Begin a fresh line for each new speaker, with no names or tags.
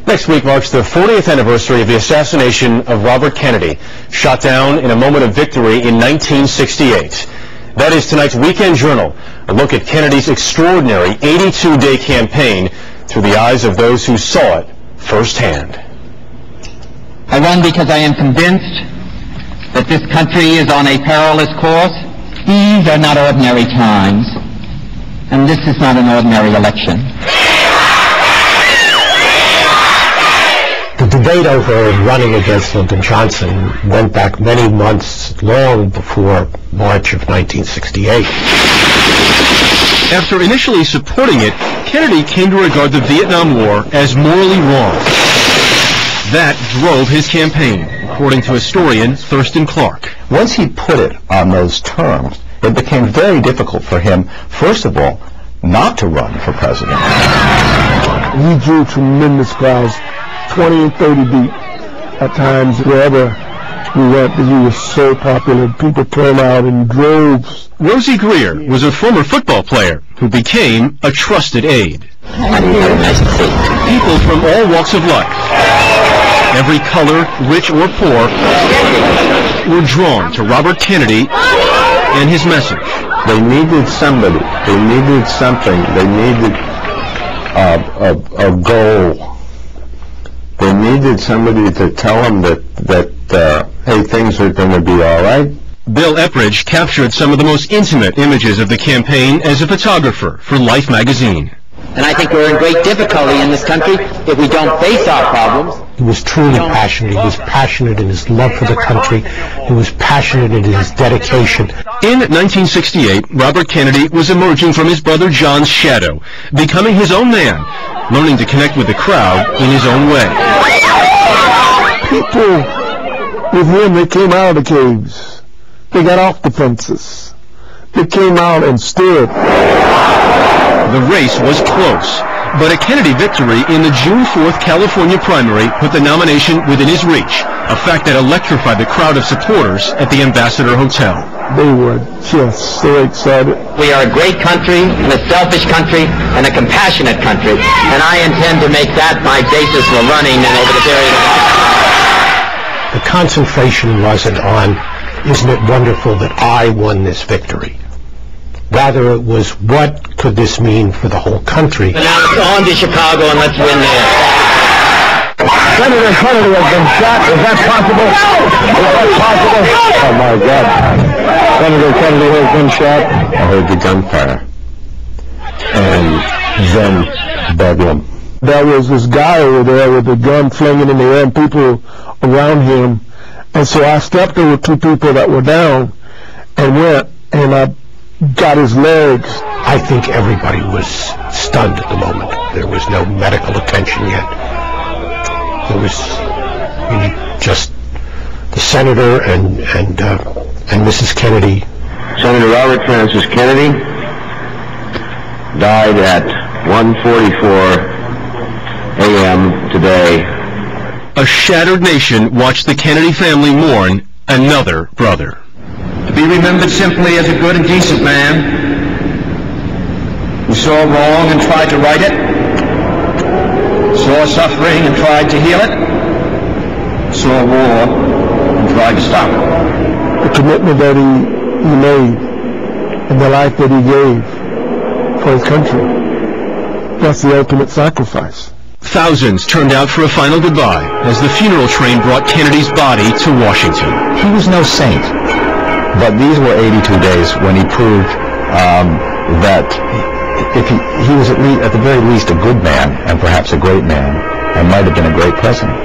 Next week marks the 40th anniversary of the assassination of Robert Kennedy, shot down in a moment of victory in 1968. That is tonight's Weekend Journal, a look at Kennedy's extraordinary 82-day campaign through the eyes of those who saw it firsthand.
I run because I am convinced that this country is on a perilous course. These are not ordinary times, and this is not an ordinary election.
The debate over running against Lyndon Johnson went back many months, long before March of 1968.
After initially supporting it, Kennedy came to regard the Vietnam War as morally wrong. That drove his campaign, according to historian Thurston Clark.
Once he put it on those terms, it became very difficult for him, first of all, not to run for president.
He drew tremendous crowds, 20 and 30 deep at times. Wherever we went, he was so popular. People came out in droves.
Rosie Greer was a former football player who became a trusted aide. People from all walks of life, every color, rich or poor, were drawn to Robert Kennedy and his message.
They needed somebody. They needed something. They needed a goal. They needed somebody to tell them that hey, things are going to be all right.
Bill Epridge captured some of the most intimate images of the campaign as a photographer for Life magazine.
And I think we're in great difficulty in this country if we don't face our problems.
He was truly passionate. He was passionate in his love for the country. He was passionate in his dedication.
In 1968, Robert Kennedy was emerging from his brother John's shadow, becoming his own man, learning to connect with the crowd in his own way.
People with him, they came out of the caves. They got off the fences. They came out and stood.
The race was close, but a Kennedy victory in the June 4th California primary put the nomination within his reach, a fact that electrified the crowd of supporters at the Ambassador Hotel.
They were just so excited.
We are a great country, and a selfish country, and a compassionate country, and I intend to make that my basis for running and over the period of time.
The concentration wasn't on, isn't it wonderful that I won this victory? Rather, it was, what could this mean for the whole country?
And now it's on to Chicago, and let's win there.
Senator Kennedy has been shot. Is that possible? Is that possible? Oh, my God. Senator Kennedy has been shot.
I heard the gunfire. And then bedlam.
There was this guy over there with a gun flinging in the air and people around him. And so I stepped over two people that were down and went, and I got his legs.
I think everybody was stunned at the moment. There was no medical attention yet. There was just the senator and Mrs. Kennedy.
Senator Robert Francis Kennedy died at 1:44 a.m. today.
A shattered nation watched the Kennedy family mourn another brother.
To be remembered simply as a good and decent man who saw wrong and tried to right it, saw suffering and tried to heal it, saw war and tried to stop it.
The commitment that he made and the life that he gave for his country, that's the ultimate sacrifice.
Thousands turned out for a final goodbye as the funeral train brought Kennedy's body to Washington.
He was no saint, but these were 82 days when he proved that if he was at the very least a good man, and perhaps a great man, and might have been a great president.